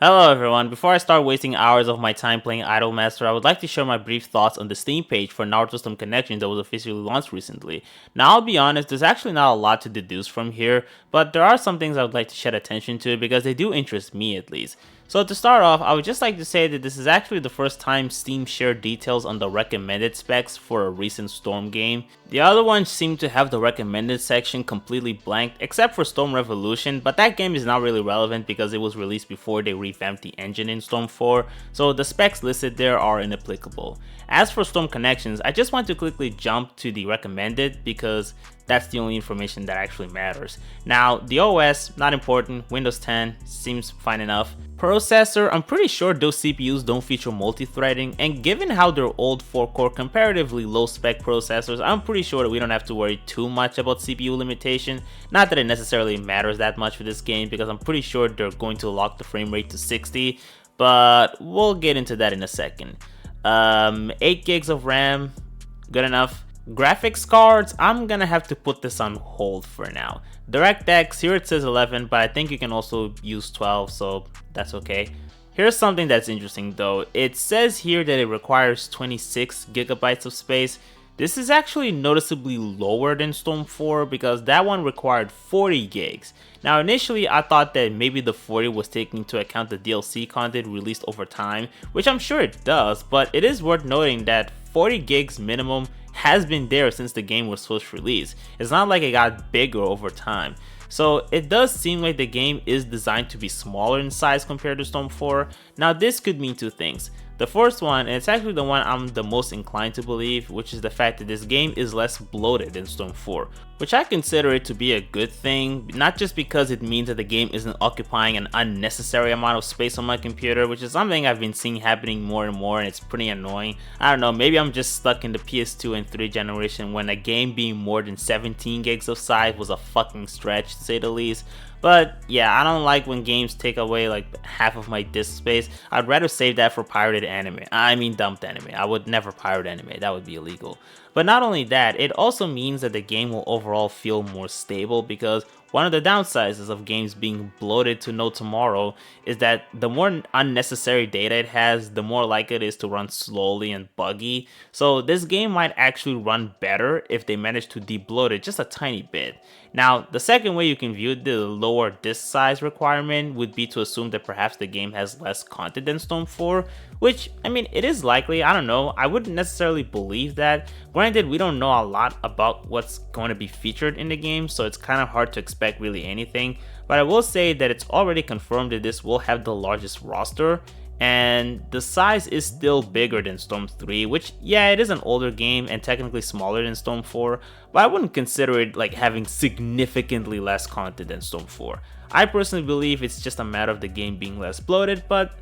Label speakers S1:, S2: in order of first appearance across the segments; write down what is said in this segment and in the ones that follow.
S1: Hello everyone, before I start wasting hours of my time playing Idolmaster, I would like to share my brief thoughts on the Steam page for Naruto Storm Connection that was officially launched recently. Now I'll be honest, there's actually not a lot to deduce from here, but there are some things I would like to shed attention to because they do interest me at least. So to start off, I would just like to say that this is actually the first time Steam shared details on the recommended specs for a recent Storm game. The other ones seem to have the recommended section completely blanked except for Storm Revolution, but that game is not really relevant because it was released before they revamped the engine in Storm 4, so the specs listed there are inapplicable. As for Storm Connections, I just want to quickly jump to the recommended because that's the only information that actually matters. Now, the OS, not important, Windows 10 seems fine enough. Processor, I'm pretty sure those CPUs don't feature multi-threading, and given how they're old 4-core comparatively low-spec processors, I'm pretty sure that we don't have to worry too much about CPU limitation. Not that it necessarily matters that much for this game because I'm pretty sure they're going to lock the frame rate to 60, but we'll get into that in a second. 8 gigs of RAM, good enough. Graphics cards, I'm gonna have to put this on hold for now. DirectX, here it says 11, but I think you can also use 12, so that's okay. Here's something that's interesting though. It says here that it requires 26 gigabytes of space. This is actually noticeably lower than Storm 4 because that one required 40 gigs. Now initially I thought that maybe the 40 was taking into account the DLC content released over time, which I'm sure it does, but it is worth noting that 40 gigs minimum has been there since the game was first released. It's not like it got bigger over time. So it does seem like the game is designed to be smaller in size compared to Storm 4. Now this could mean two things. The first one, and it's actually the one I'm the most inclined to believe, which is the fact that this game is less bloated than Storm 4, which I consider it to be a good thing, not just because it means that the game isn't occupying an unnecessary amount of space on my computer, which is something I've been seeing happening more and more and it's pretty annoying. I don't know, maybe I'm just stuck in the PS2 and 3 generation when a game being more than 17 gigs of size was a fucking stretch to say the least. But yeah, I don't like when games take away like half of my disk space. I'd rather save that for pirated anime. I mean dumped anime. I would never pirate anime, that would be illegal. But not only that, it also means that the game will overall feel more stable because one of the downsides of games being bloated to no tomorrow is that the more unnecessary data it has, the more likely it is to run slowly and buggy. So this game might actually run better if they manage to debloat it just a tiny bit. Now, the second way you can view the lower disk size requirement would be to assume that perhaps the game has less content than Storm 4, which, I mean, it is likely, I don't know, I wouldn't necessarily believe that. Granted, we don't know a lot about what's going to be featured in the game, so it's kind of hard to expect really anything, but I will say that it's already confirmed that this will have the largest roster, and the size is still bigger than Storm 3, which, yeah, it is an older game and technically smaller than Storm 4, but I wouldn't consider it like having significantly less content than Storm 4. I personally believe it's just a matter of the game being less bloated, but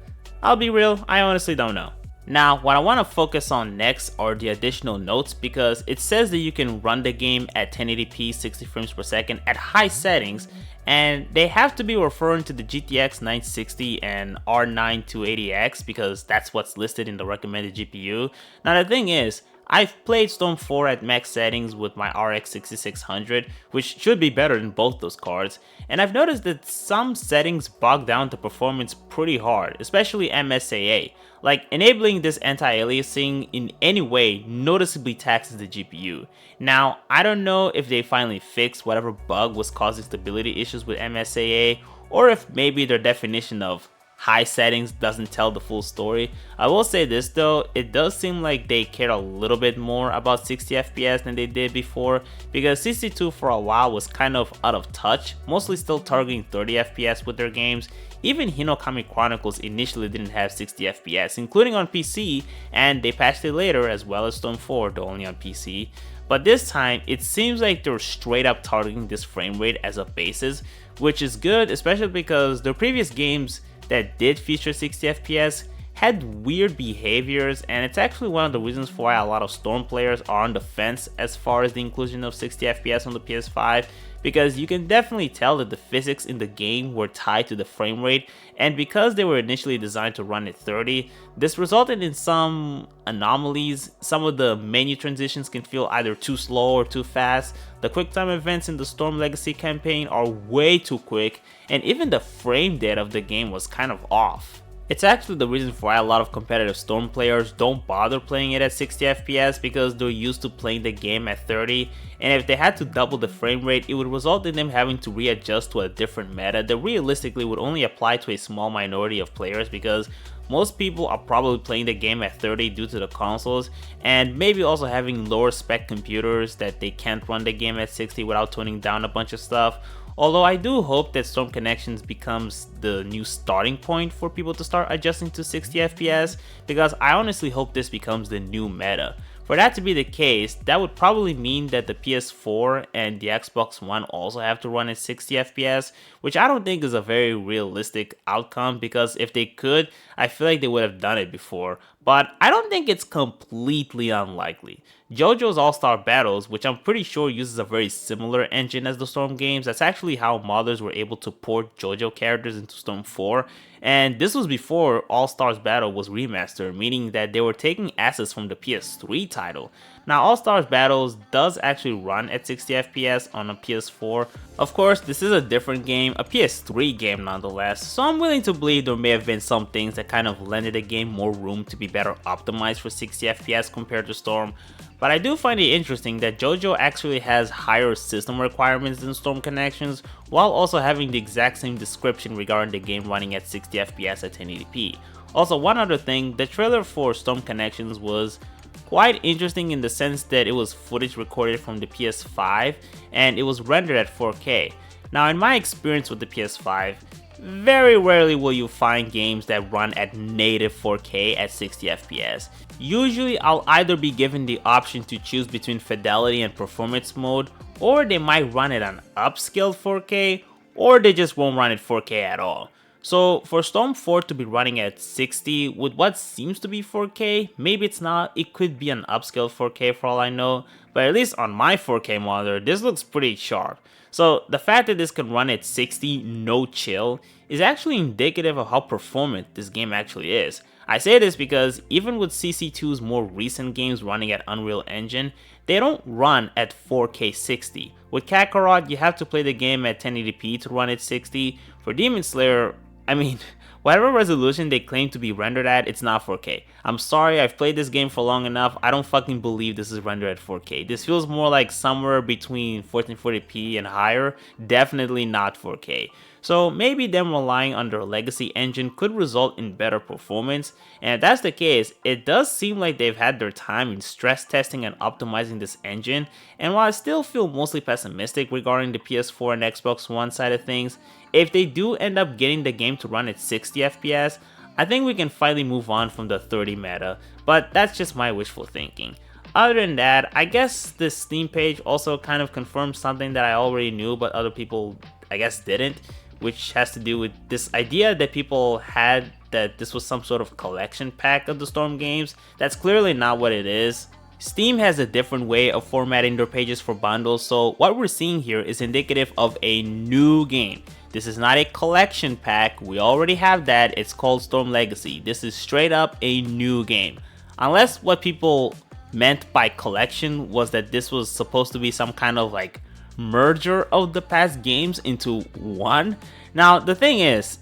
S1: I'll be real, I honestly don't know. Now, what I want to focus on next are the additional notes because it says that you can run the game at 1080p 60 frames per second at high settings, and they have to be referring to the GTX 960 and R9 280X because that's what's listed in the recommended GPU. Now the thing is, I've played Storm 4 at max settings with my RX 6600, which should be better than both those cards, and I've noticed that some settings bog down the performance pretty hard, especially MSAA. Like, enabling this anti-aliasing in any way noticeably taxes the GPU. Now, I don't know if they finally fixed whatever bug was causing stability issues with MSAA, or if maybe their definition of high settings doesn't tell the full story. I will say this though, it does seem like they cared a little bit more about 60 FPS than they did before, because 62 for a while was kind of out of touch, mostly still targeting 30 FPS with their games. Even Hinokami Chronicles initially didn't have 60 FPS, including on PC, and they patched it later as well as Storm 4, though only on PC. But this time, it seems like they're straight up targeting this frame rate as a basis, which is good, especially because their previous games that did feature 60 FPS had weird behaviors, and it's actually one of the reasons for why a lot of Storm players are on the fence as far as the inclusion of 60 FPS on the PS5, because you can definitely tell that the physics in the game were tied to the frame rate, and because they were initially designed to run at 30, this resulted in some anomalies. Some of the menu transitions can feel either too slow or too fast. The QuickTime events in the Storm Legacy campaign are way too quick, and even the frame data of the game was kind of off. It's actually the reason why a lot of competitive Storm players don't bother playing it at 60 FPS because they're used to playing the game at 30, and if they had to double the frame rate, it would result in them having to readjust to a different meta that realistically would only apply to a small minority of players, because most people are probably playing the game at 30 due to the consoles, and maybe also having lower spec computers that they can't run the game at 60 without tuning down a bunch of stuff. Although I do hope that Storm Connections becomes the new starting point for people to start adjusting to 60 FPS, because I honestly hope this becomes the new meta. For that to be the case, that would probably mean that the PS4 and the Xbox One also have to run at 60 FPS, which I don't think is a very realistic outcome, because if they could, I feel like they would have done it before. But I don't think it's completely unlikely. JoJo's All-Star Battles, which I'm pretty sure uses a very similar engine as the Storm games, that's actually how modders were able to port JoJo characters into Storm 4, and this was before All-Stars Battle was remastered, meaning that they were taking assets from the PS3 title. Now, All-Stars Battles does actually run at 60 FPS on a PS4. Of course, this is a different game, a PS3 game nonetheless, so I'm willing to believe there may have been some things that kind of lended the game more room to be better optimized for 60 FPS compared to Storm. But I do find it interesting that JoJo actually has higher system requirements than Storm Connections, while also having the exact same description regarding the game running at 60 FPS at 1080p. Also, one other thing, the trailer for Storm Connections was quite interesting in the sense that it was footage recorded from the PS5 and it was rendered at 4K. Now, in my experience with the PS5, very rarely will you find games that run at native 4K at 60 FPS. Usually I'll either be given the option to choose between fidelity and performance mode, or they might run it on upscaled 4K, or they just won't run it 4K at all. So for Storm 4 to be running at 60 with what seems to be 4K, maybe it's not, it could be an upscaled 4K for all I know, but at least on my 4K monitor, this looks pretty sharp. So the fact that this can run at 60 no chill is actually indicative of how performant this game actually is. I say this because even with CC2's more recent games running at Unreal Engine, they don't run at 4K 60. With Kakarot, you have to play the game at 1080p to run at 60. For Demon Slayer, I mean, whatever resolution they claim to be rendered at, it's not 4K. I'm sorry, I've played this game for long enough, I don't fucking believe this is rendered at 4K. This feels more like somewhere between 1440p and higher, definitely not 4K. So maybe them relying on their legacy engine could result in better performance, and if that's the case, it does seem like they've had their time in stress testing and optimizing this engine, and while I still feel mostly pessimistic regarding the PS4 and Xbox One side of things, if they do end up getting the game to run at 60 FPS, I think we can finally move on from the 30 meta, but that's just my wishful thinking. Other than that, I guess this Steam page also kind of confirms something that I already knew but other people I guess didn't, which has to do with this idea that people had that this was some sort of collection pack of the Storm games. That's clearly not what it is. Steam has a different way of formatting their pages for bundles, so what we're seeing here is indicative of a new game. This is not a collection pack, we already have that, it's called Storm Legacy. This is straight up a new game. Unless what people meant by collection was that this was supposed to be some kind of like merger of the past games into one. Now the thing is,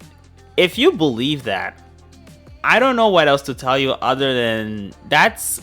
S1: if you believe that, I don't know what else to tell you other than that's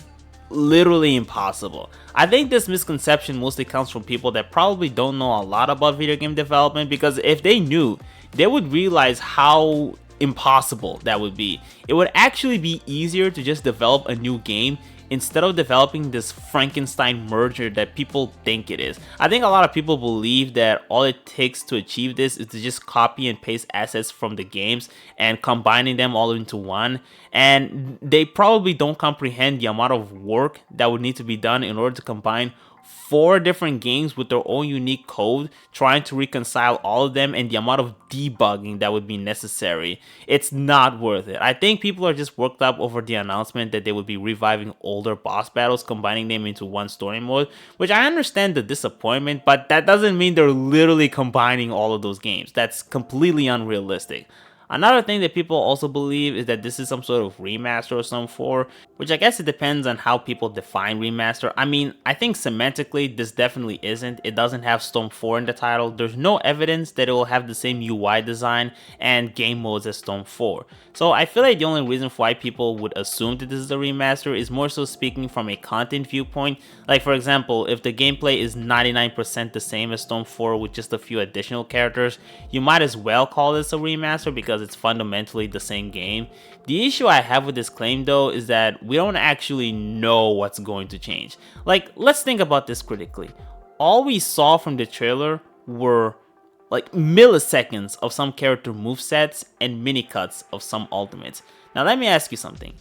S1: literally impossible. I think this misconception mostly comes from people that probably don't know a lot about video game development, because if they knew, they would realize how impossible that would be. It would actually be easier to just develop a new game instead of developing this Frankenstein merger that people think it is. I think a lot of people believe that all it takes to achieve this is to just copy and paste assets from the games and combining them all into one, and they probably don't comprehend the amount of work that would need to be done in order to combine 4 different games with their own unique code, trying to reconcile all of them, and the amount of debugging that would be necessary, it's not worth it. I think people are just worked up over the announcement that they would be reviving older boss battles, combining them into one story mode, which I understand the disappointment, but that doesn't mean they're literally combining all of those games. That's completely unrealistic. Another thing that people also believe is that this is some sort of remaster of Storm 4, which I guess it depends on how people define remaster. I mean, I think semantically this definitely isn't. It doesn't have Storm 4 in the title. There's no evidence that it will have the same UI design and game modes as Storm 4. So I feel like the only reason why people would assume that this is a remaster is more so speaking from a content viewpoint. Like for example, if the gameplay is 99% the same as Storm 4 with just a few additional characters, you might as well call this a remaster because it's fundamentally the same game. The issue I have with this claim though is that we don't actually know what's going to change. Like, let's think about this critically. All we saw from the trailer were like milliseconds of some character movesets and mini cuts of some ultimates. Now let me ask you something.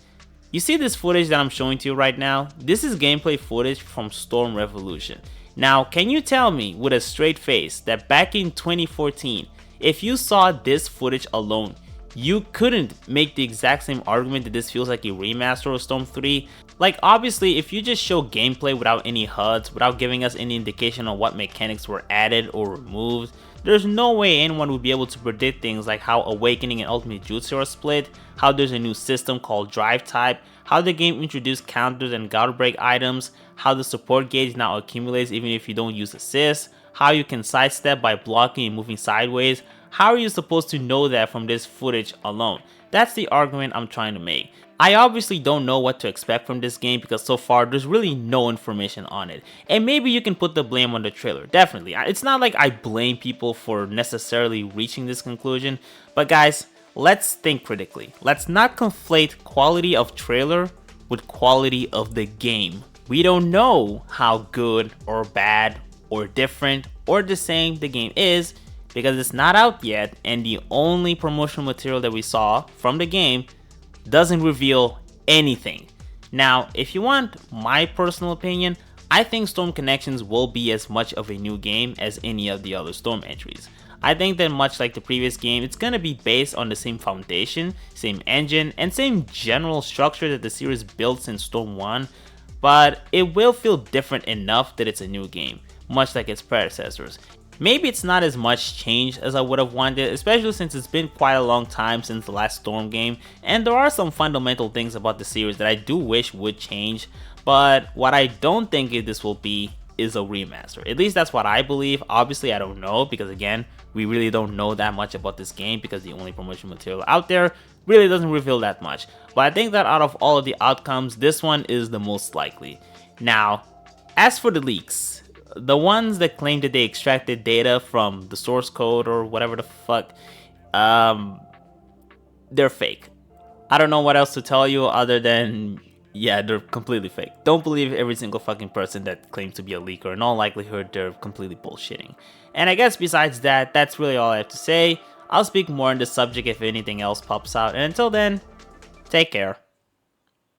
S1: You see this footage that I'm showing to you right now? This is gameplay footage from Storm Revolution. Now, can you tell me with a straight face that back in 2014, if you saw this footage alone, you couldn't make the exact same argument that this feels like a remaster of Storm 3? Like, obviously, if you just show gameplay without any HUDs, without giving us any indication on what mechanics were added or removed, there's no way anyone would be able to predict things like how Awakening and Ultimate Jutsu are split, how there's a new system called Drive Type, how the game introduced counters and guard break items, how the support gauge now accumulates even if you don't use assists, how you can sidestep by blocking and moving sideways. How are you supposed to know that from this footage alone? That's the argument I'm trying to make. I obviously don't know what to expect from this game because so far there's really no information on it. And maybe you can put the blame on the trailer, definitely. It's not like I blame people for necessarily reaching this conclusion, but guys, let's think critically. Let's not conflate quality of trailer with quality of the game. We don't know how good or bad or different or the same the game is because it's not out yet, and the only promotional material that we saw from the game doesn't reveal anything. Now, if you want my personal opinion, I think Storm Connections will be as much of a new game as any of the other Storm entries. I think that much like the previous game, it's gonna be based on the same foundation, same engine, and same general structure that the series built since Storm 1, but it will feel different enough that it's a new game, much like its predecessors. Maybe it's not as much change as I would have wanted, especially since it's been quite a long time since the last Storm game, and there are some fundamental things about the series that I do wish would change, but what I don't think this will be is a remaster. At least that's what I believe. Obviously I don't know because again, we really don't know that much about this game because the only promotional material out there really doesn't reveal that much. But I think that out of all of the outcomes, this one is the most likely. Now, as for the leaks, the ones that claim that they extracted data from the source code or whatever the fuck, they're fake. I don't know what else to tell you other than, yeah, they're completely fake. Don't believe every single fucking person that claims to be a leaker. In all likelihood, they're completely bullshitting. And I guess besides that, that's really all I have to say. I'll speak more on this subject if anything else pops out. And until then, take care.